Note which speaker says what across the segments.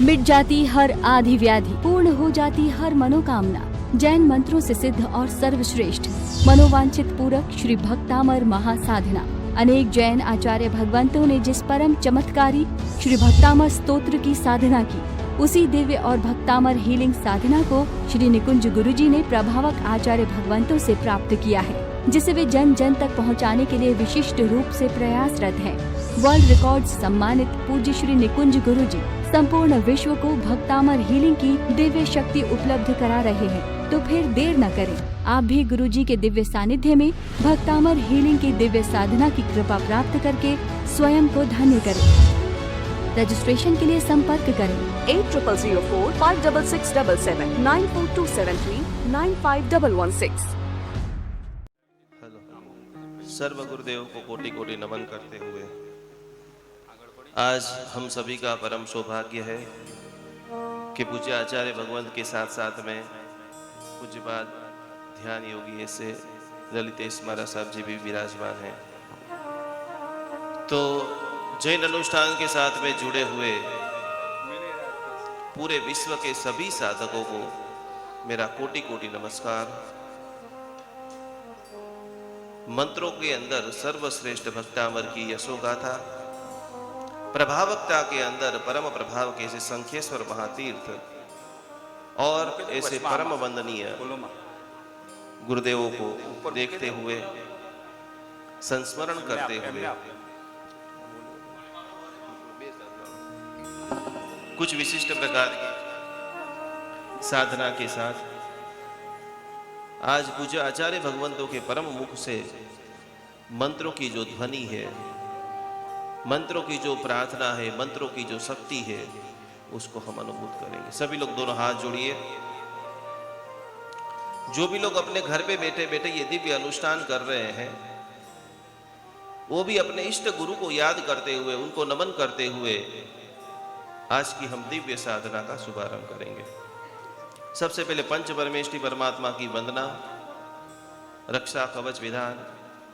Speaker 1: मिट जाती हर आधी व्याधि, पूर्ण हो जाती हर मनोकामना। जैन मंत्रों से सिद्ध और सर्वश्रेष्ठ मनोवांछित पूरक श्री भक्तामर महासाधना। अनेक जैन आचार्य भगवंतों ने जिस परम चमत्कारी श्री भक्तामर स्तोत्र की साधना की, उसी दिव्य और भक्तामर हीलिंग साधना को श्री निकुंज गुरुजी ने प्रभावक आचार्य भगवंतों से प्राप्त किया है, जिसे वे जन जन तक पहुंचाने के लिए विशिष्ट रूप से प्रयासरत हैं। वर्ल्ड रिकॉर्ड सम्मानित पूज्य श्री निकुंज गुरुजी संपूर्ण विश्व को भक्तामर हीलिंग की दिव्य शक्ति उपलब्ध करा रहे हैं। तो फिर देर न करें, आप भी गुरुजी के दिव्य सानिध्य में भक्तामर हीलिंग की दिव्य साधना की कृपा प्राप्त करके स्वयं को धन्य करें। रजिस्ट्रेशन के लिए संपर्क करें
Speaker 2: 8004-56677 94273 95116।
Speaker 3: सर्व गुरुदेव को कोटि कोटि नमन करते हुए आज हम सभी का परम सौभाग्य है कि पूज्य आचार्य भगवंत के साथ साथ में पूज्यपाद ध्यान योगी ऐसे ललितेश महाराज साहब जी भी विराजमान हैं। तो जैन अनुष्ठान के साथ में जुड़े हुए पूरे विश्व के सभी साधकों को मेरा कोटि कोटि नमस्कार। मंत्रों के अंदर सर्वश्रेष्ठ भक्तामर की यशोगाथा, प्रभावकता के अंदर परम प्रभाव के ऐसे संख्येश्वर महातीर्थ और ऐसे परम वंदनीय गुरुदेवों को देखते हुए संस्मरण करते हुए कुछ विशिष्ट प्रकार की साधना के साथ आज पूज्य आचार्य भगवंतों के परम मुख से मंत्रों की जो ध्वनि है, मंत्रों की जो प्रार्थना है, मंत्रों की जो शक्ति है, उसको हम अनुभूत करेंगे। सभी लोग दोनों हाथ जोड़िए। जो भी लोग अपने घर पे बैठे बैठे ये दिव्य अनुष्ठान कर रहे हैं, वो भी अपने इष्ट गुरु को याद करते हुए, उनको नमन करते हुए आज की हम दिव्य साधना का शुभारंभ करेंगे। सबसे पहले पंच परमेष्टि परमात्मा की वंदना, रक्षा कवच विधान,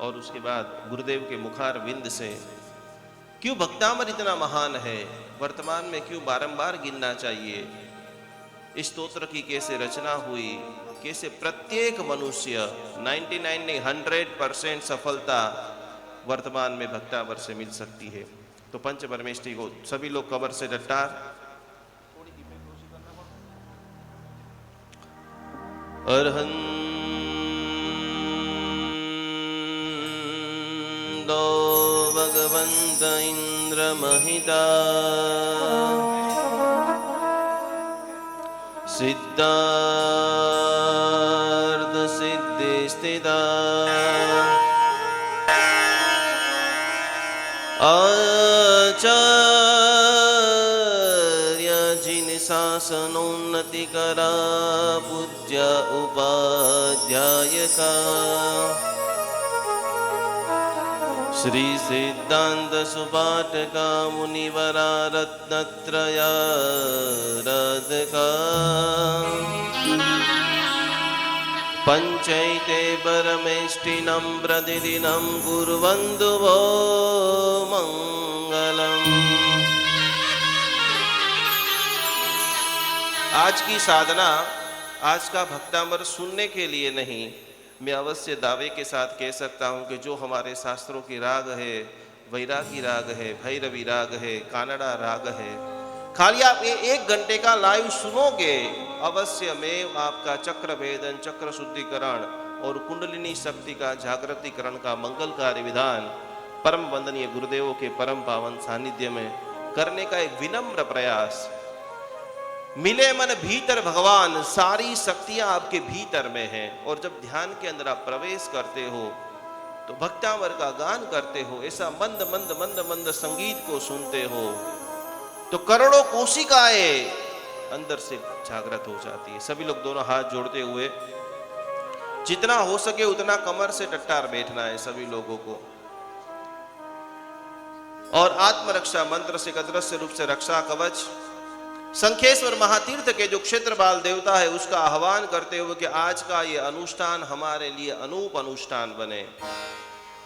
Speaker 3: और उसके बाद गुरुदेव के मुखार विंद से क्यों भक्तामर इतना महान है, वर्तमान में क्यों बारंबार गिनना चाहिए, इस स्तोत्र की कैसे रचना हुई, कैसे प्रत्येक मनुष्य 99 नहीं 100% सफलता वर्तमान में भक्तामर से मिल सकती है। तो पंच परमेष्टि को सभी लोग कबर से डटार अर्हं दो भगवंत इंद्र महिता सिद्धार्थ सिद्धि स्थिता आचार्य जिन शासनोन्नति करा पूज्य उपाध्याय का श्री सिद्धांत सुपाठ का मुनिवरा रत्नत्रया रदका पंचैते परमेष्टिनं प्रतिदिनं कुर्वन्तु वो मंगलम्। आज की साधना, आज का भक्तामर सुनने के लिए नहीं, मैं अवश्य दावे के साथ कह सकता हूं कि जो हमारे शास्त्रों की राग है, वैरागी राग है, भैरवी राग है, कानड़ा राग है, खाली आप ये 1 घंटे का लाइव सुनोगे, अवश्य में आपका चक्र भेदन, चक्र शुद्धिकरण और कुंडलिनी शक्ति का जागृतिकरण का मंगलकारी विधान परम वंदनीय गुरुदेवों के परम पावन सानिध्य में करने का एक विनम्र प्रयास। मिले मन भीतर भगवान, सारी शक्तियां आपके भीतर में हैं, और जब ध्यान के अंदर आप प्रवेश करते हो तो भक्तामर का गान करते हो, ऐसा मंद मंद मंद मंद संगीत को सुनते हो तो करोड़ों कोशिकाएं अंदर से जागृत हो जाती है। सभी लोग दोनों हाथ जोड़ते हुए जितना हो सके उतना कमर से डट्टार बैठना है सभी लोगों को, और आत्मरक्षा मंत्र से अदृश्य रूप से रक्षा कवच संख्येश्वर महातीर्थ के जो क्षेत्र बाल देवता है उसका आह्वान करते हुए कि आज का ये अनुष्ठान हमारे लिए अनूप अनुष्ठान बने।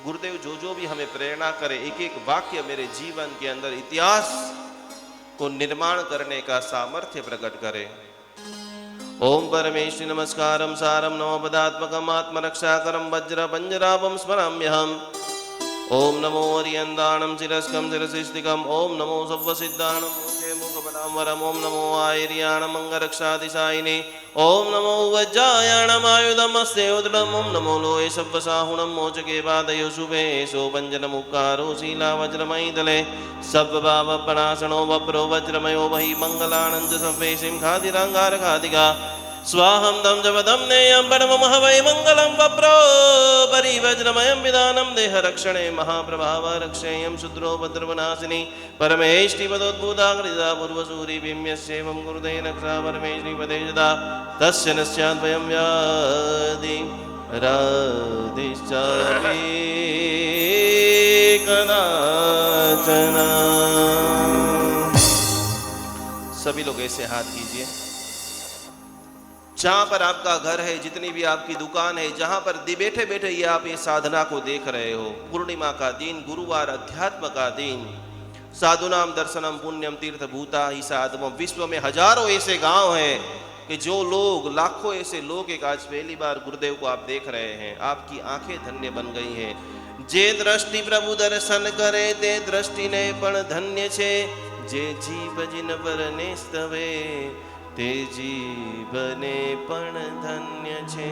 Speaker 3: गुरुदेव जो जो भी हमें प्रेरणा करे, एक एक वाक्य मेरे जीवन के अंदर इतिहास को निर्माण करने का सामर्थ्य प्रकट करे। ओम परमेश्वरी नमस्कारम सारम नमो पदात्मकम आत्मरक्षाकरम वज्र पंजरापम स्मराम्यहम्। ओम नमो अरियंदाणम शिरस्कम शिरसिस्तिकम। ओम नमो सव्वसिद्धाणम मुखे मुखपदाम्बरम। ओम नमो आयर्याणम अंगरक्षादिशायिने। ओम नमो वज्रायाणम आयुधमस्ते उदृढम्। ओम नमो लोहे सव्वसाहुणम मोचके पादयो शुभे सोपञ्जनमुक्कारो शीलावज्रमयितले सव्वभावपणासनो वप्रो वज्रमयो वहि मङ्गलानन्द सव्वे सिंहादिराङ्गारकादिका स्वाहं दम जपदम नेयं परममः वै मंगलम वप्रो परिवज्रमयं विधानं देह रक्षणे महाप्रभाव रक्षेयं शुद्रो भद्रवनाशिनी परमेष्टि पदोद्भूता कृता पूर्वसूरि भीम्यस्येवं गुरुदे रक्षा परमेष्टि पदे जदा तस्य नस्याद्वयं व्याधि राधिश्चापि कदाचन। सभी लोग ऐसे हाथ कीजिए। जहां पर आपका घर है, जितनी भी आपकी दुकान है, जहां पर बैठे बैठे ये आप ये साधना को देख रहे हो, पूर्णिमा का दिन, गुरुवार, अध्यात्म का दिन, साधुनाम दर्शनम पुण्यम तीर्थ भूता ही साधवम। विश्व में हजारों ऐसे गांव हैं कि जो लोग, लाखों ऐसे लोग एक आज पहली बार गुरुदेव को आप देख रहे हैं। आपकी आंखें धन्य बन गई हैं। जे दृष्टि प्रभु दर्शन करे ते दृष्टि ने पण धन्य छे। जे जीव जिन पर नेस्तवे ते जीवने पण धन्य छे।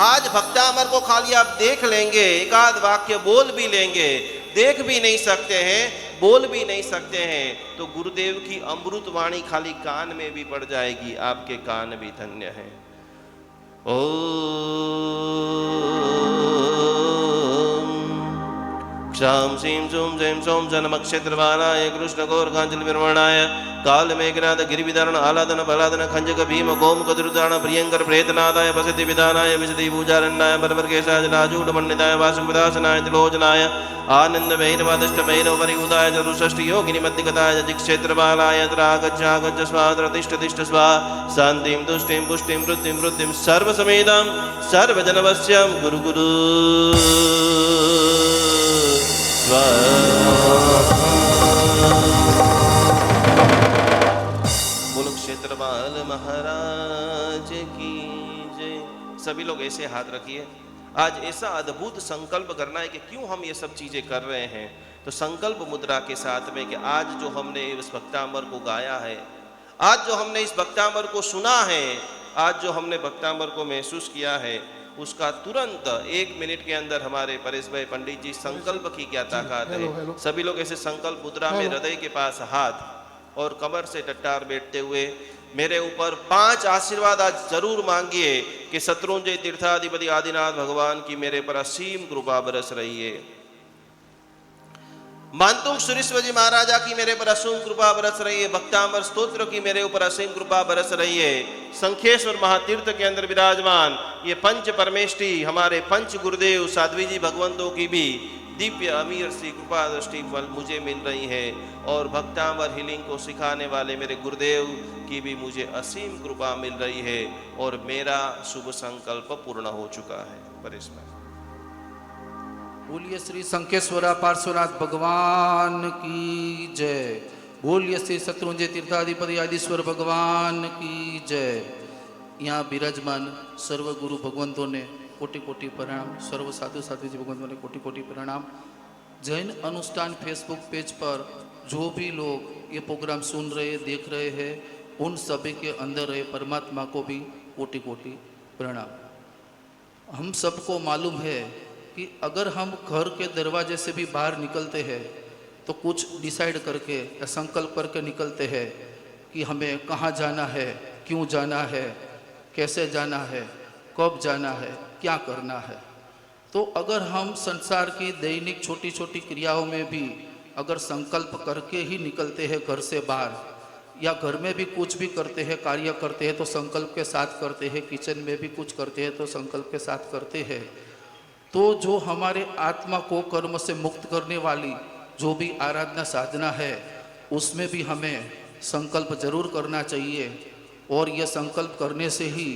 Speaker 3: आज भक्तामर को खाली आप देख लेंगे, एकाध वाक्य बोल भी लेंगे, देख भी नहीं सकते हैं, बोल भी नहीं सकते हैं, तो गुरुदेव की अमृत वाणी खाली कान में भी पड़ जाएगी। आपके कान भी धन्य हैं। क्षाम सीम सोम जैम सोम जनमक्षेत्रवालाय कृष्ण गौरकांचल विरमणाय काल मेघनाथ गिरिविदारण आलादन बलादन खंजक भीम गोम कदुरुदान प्रियंकर प्रेतनादाय वसति विधानाय विशति पूजारण्णाय परमर्केशाय राजूड मंडिताय वासुविदासनाय त्रिलोचनाय आनंद भैरवादिष्ट भैरव परिउदाय चतुष्षष्टि योगिनी मध्यगताय जिक्षेत्रवालाय त्रागच्छ स्वात्र तिष्ठ तिष्ठ स्वा शांतिं तुष्टिं पुष्टिं वृद्धिं वृद्धिं सर्वसमेतं सर्वजनवश्यं गुरु गुरु बोलो क्षेत्रपाल महाराज की जय। सभी लोग ऐसे हाथ रखिए। आज ऐसा अद्भुत संकल्प करना है कि क्यों हम ये सब चीजें कर रहे हैं। तो संकल्प मुद्रा के साथ में कि आज जो हमने इस भक्तामर को गाया है, आज जो हमने इस भक्तामर को सुना है, आज जो हमने भक्तामर को महसूस किया है, उसका तुरंत 1 मिनट के अंदर हमारे परेश भाई पंडित जी संकल्प की क्या ताकत है। सभी लोग ऐसे संकल्प मुद्रा में हृदय के पास हाथ और कमर से टट्टार बैठते हुए मेरे ऊपर 5 आशीर्वाद आज जरूर मांगिए कि शत्रुंजय तीर्थाधिपति आदिनाथ भगवान की मेरे पर असीम कृपा बरस रही है। मानतुंग सुरेश्वर जी महाराजा की मेरे पर असीम कृपा बरस रही है। भक्तामर स्तोत्र की मेरे ऊपर असीम कृपा बरस रही है। संखेश्वर महातीर्थ के अंदर विराजमान ये पंच परमेष्टि हमारे पंच गुरुदेव साध्वी जी भगवंतों की भी दिव्य अमीर सी कृपा दृष्टि फल मुझे मिल रही है। और भक्तामर हीलिंग को सिखाने वाले मेरे गुरुदेव की भी मुझे असीम कृपा मिल रही है और मेरा शुभ संकल्प पूर्ण हो चुका है। परेश भाई
Speaker 4: बोलिए श्री संकेश्वरा पार्श्वनाथ भगवान की जय। बोलिए श्री शत्रुंजय तीर्थाधिपति आदिश्वर भगवान की जय। यहाँ विराजमान सर्व गुरु भगवंतों ने कोटि कोटि प्रणाम, सर्व साधु साधु जी भगवंतों ने कोटि कोटि प्रणाम। जैन अनुष्ठान फेसबुक पेज पर जो भी लोग ये प्रोग्राम सुन रहे देख रहे हैं, उन सभी के अंदर रहे परमात्मा को भी कोटि कोटि प्रणाम। हम सबको मालूम है कि अगर हम घर के दरवाजे से भी बाहर निकलते हैं तो कुछ डिसाइड करके या संकल्प करके निकलते हैं कि हमें कहाँ जाना है, क्यों जाना है, कैसे जाना है, कब जाना है, क्या करना है। तो अगर हम संसार की दैनिक छोटी छोटी क्रियाओं में भी अगर संकल्प करके ही निकलते हैं घर से बाहर, या घर में भी कुछ भी करते हैं, कार्य करते हैं तो संकल्प के साथ करते हैं, किचन में भी कुछ करते हैं तो संकल्प के साथ करते हैं, तो जो हमारे आत्मा को कर्म से मुक्त करने वाली जो भी आराधना साधना है उसमें भी हमें संकल्प जरूर करना चाहिए। और यह संकल्प करने से ही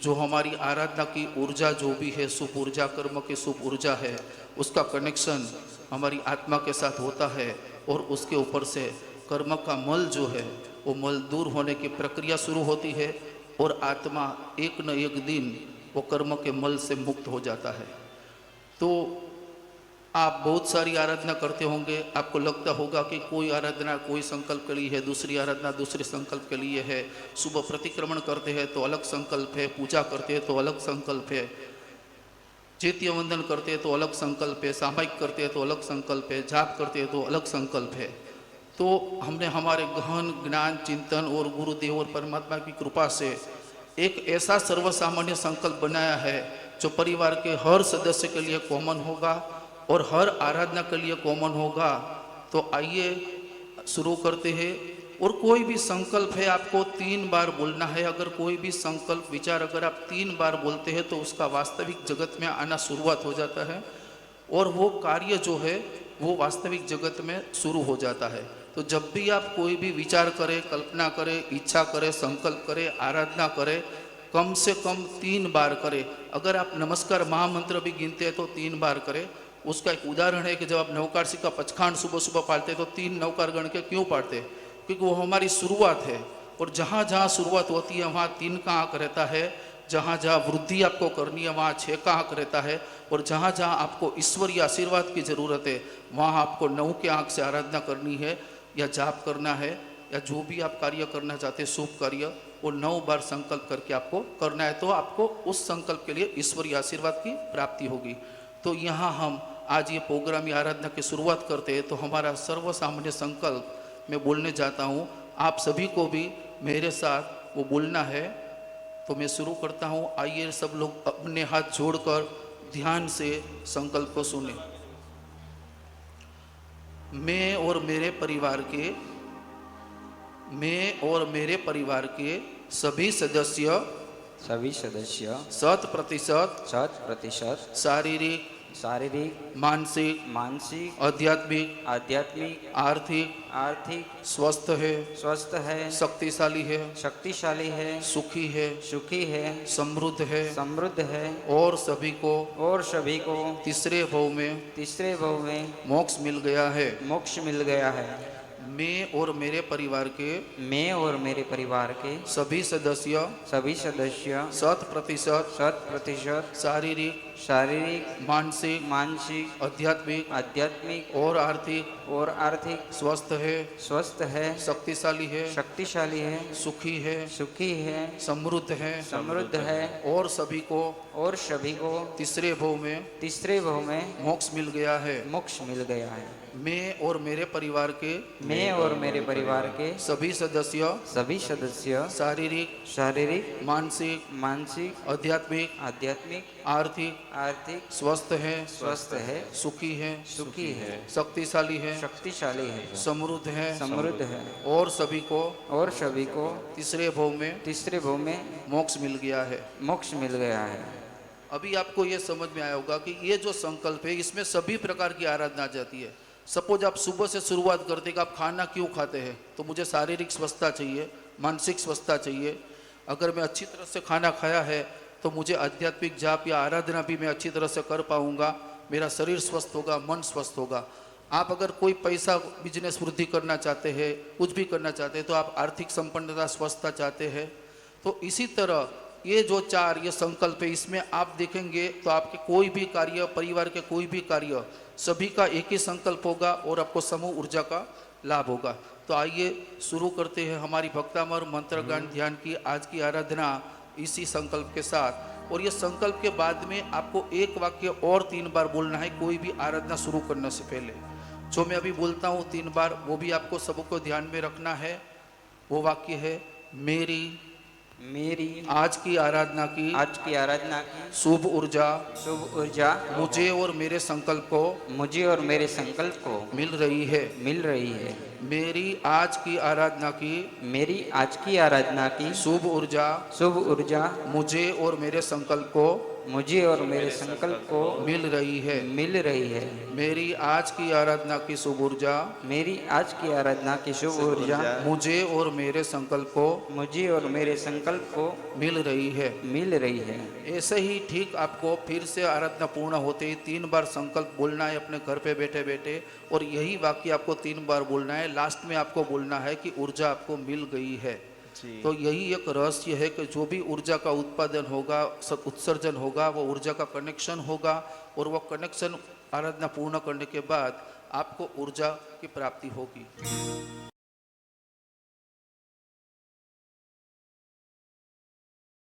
Speaker 4: जो हमारी आराधना की ऊर्जा जो भी है, शुभ ऊर्जा, कर्म की शुभ ऊर्जा है, उसका कनेक्शन हमारी आत्मा के साथ होता है और उसके ऊपर से कर्म का मल जो है वो मल दूर होने की प्रक्रिया शुरू होती है और आत्मा एक न एक दिन वो कर्म के मल से मुक्त हो जाता है। तो आप बहुत सारी आराधना करते होंगे, आपको लगता होगा कि कोई आराधना कोई संकल्प के लिए है, दूसरी आराधना दूसरे संकल्प के लिए है, सुबह प्रतिक्रमण करते हैं तो अलग संकल्प है, पूजा करते हैं तो अलग संकल्प है, चैत्य वंदन करते हैं तो अलग संकल्प है, सामायिक करते हैं तो अलग संकल्प है, जाप करते हैं तो अलग संकल्प है। तो हमने हमारे गहन ज्ञान चिंतन और गुरुदेव और परमात्मा की कृपा से एक ऐसा सर्वसामान्य संकल्प बनाया है जो परिवार के हर सदस्य के लिए कॉमन होगा और हर आराधना के लिए कॉमन होगा। तो आइए शुरू करते हैं। और कोई भी संकल्प है आपको 3 बार बोलना है। अगर कोई भी संकल्प विचार अगर आप 3 बार बोलते हैं तो उसका वास्तविक जगत में आना शुरुआत हो जाता है और वो कार्य जो है वो वास्तविक जगत में शुरू हो जाता है। तो जब भी आप कोई भी विचार करें, कल्पना करें, इच्छा करें, संकल्प करें, आराधना करें, कम से कम 3 बार करें। अगर आप नमस्कार महामंत्र भी गिनते हैं तो 3 बार करें। उसका एक उदाहरण है कि जब आप नवकारसी का पचखांड सुबह सुबह पालते हैं तो 3 नवकार गण के क्यों पालते हैं? क्योंकि वो हमारी शुरुआत है और जहाँ जहाँ शुरुआत होती है वहाँ 3 का आंक रहता है, जहाँ जहाँ वृद्धि आपको करनी है वहाँ 6 का आंक रहता है और जहाँ जहाँ आपको ईश्वरीय आशीर्वाद की ज़रूरत है वहाँ आपको 9 के आंक से आराधना करनी है या जाप करना है या जो भी आप कार्य करना चाहते हैं शुभ कार्य, वो 9 बार संकल्प करके आपको करना है। तो आपको उस संकल्प के लिए ईश्वरीय आशीर्वाद की प्राप्ति होगी। तो यहाँ हम आज ये प्रोग्राम या आराधना की शुरुआत करते हैं तो हमारा सर्वसामान्य संकल्प मैं बोलने जाता हूँ, आप सभी को भी मेरे साथ वो बोलना है। तो मैं शुरू करता हूँ। आइए सब लोग अपने हाथ जोड़कर ध्यान से संकल्प को सुने। मैं और मेरे परिवार के सभी सदस्य
Speaker 5: 100%
Speaker 4: शारीरिक मानसिक आध्यात्मिक आर्थिक स्वस्थ है शक्तिशाली है सुखी है समृद्ध है और सभी को तीसरे भव में मोक्ष मिल गया है। मैं और मेरे परिवार के सभी सदस्य 100% शारीरिक मानसिक आध्यात्मिक और आर्थिक स्वस्थ है शक्तिशाली है सुखी है समृद्ध है और सभी को तीसरे भव में मोक्ष मिल गया है। मैं और मेरे परिवार के सभी सदस्य शारीरिक मानसिक आध्यात्मिक आर्थिक स्वस्थ है सुखी है शक्तिशाली है समृद्ध है और सभी को तीसरे भव में मोक्ष मिल गया है। अभी आपको ये समझ में आया होगा कि ये जो संकल्प है इसमें सभी प्रकार की आराधना आ जाती है। सपोज आप सुबह से शुरुआत करते कि आप खाना क्यों खाते हैं, तो मुझे शारीरिक स्वस्थता चाहिए, मानसिक स्वस्थता चाहिए। अगर मैं अच्छी तरह से खाना खाया है तो मुझे आध्यात्मिक जाप या आराधना भी मैं अच्छी तरह से कर पाऊंगा, मेरा शरीर स्वस्थ होगा, मन स्वस्थ होगा। आप अगर कोई पैसा बिजनेस वृद्धि करना चाहते हैं, कुछ भी करना चाहते हैं तो आप आर्थिक संपन्नता स्वस्थता चाहते हैं। तो इसी तरह ये जो 4 ये संकल्प है इसमें आप देखेंगे तो आपके कोई भी कार्य, परिवार के कोई भी कार्य, सभी का एक ही संकल्प होगा और आपको समूह ऊर्जा का लाभ होगा। तो आइए शुरू करते हैं हमारी भक्तामर मंत्र गान ध्यान की आज की आराधना इसी संकल्प के साथ। और ये संकल्प के बाद में आपको एक वाक्य और 3 बार बोलना है कोई भी आराधना शुरू करने से पहले। जो मैं अभी बोलता हूँ 3 बार वो भी आपको सबको ध्यान में रखना है। वो वाक्य है मेरी आज की आराधना की शुभ ऊर्जा मुझे और मेरे संकल्प को मिल रही है। मेरी आज की आराधना की शुभ ऊर्जा मुझे और मेरे संकल्प को मिल रही है। मेरी आज की आराधना की शुभ ऊर्जा मुझे और मेरे संकल्प को मिल रही है। ऐसे ही ठीक आपको फिर से आराधना पूर्ण होते ही 3 बार संकल्प बोलना है अपने घर पे बैठे बैठे और यही वाक्य आपको 3 बार बोलना है। लास्ट में आपको बोलना है कि ऊर्जा आपको मिल गई है।
Speaker 3: जी।
Speaker 4: तो यही एक रहस्य है कि जो भी ऊर्जा का उत्पादन होगा, उत्सर्जन होगा, वो ऊर्जा का कनेक्शन होगा और वो कनेक्शन आराधना पूर्ण करने के बाद आपको ऊर्जा की प्राप्ति होगी।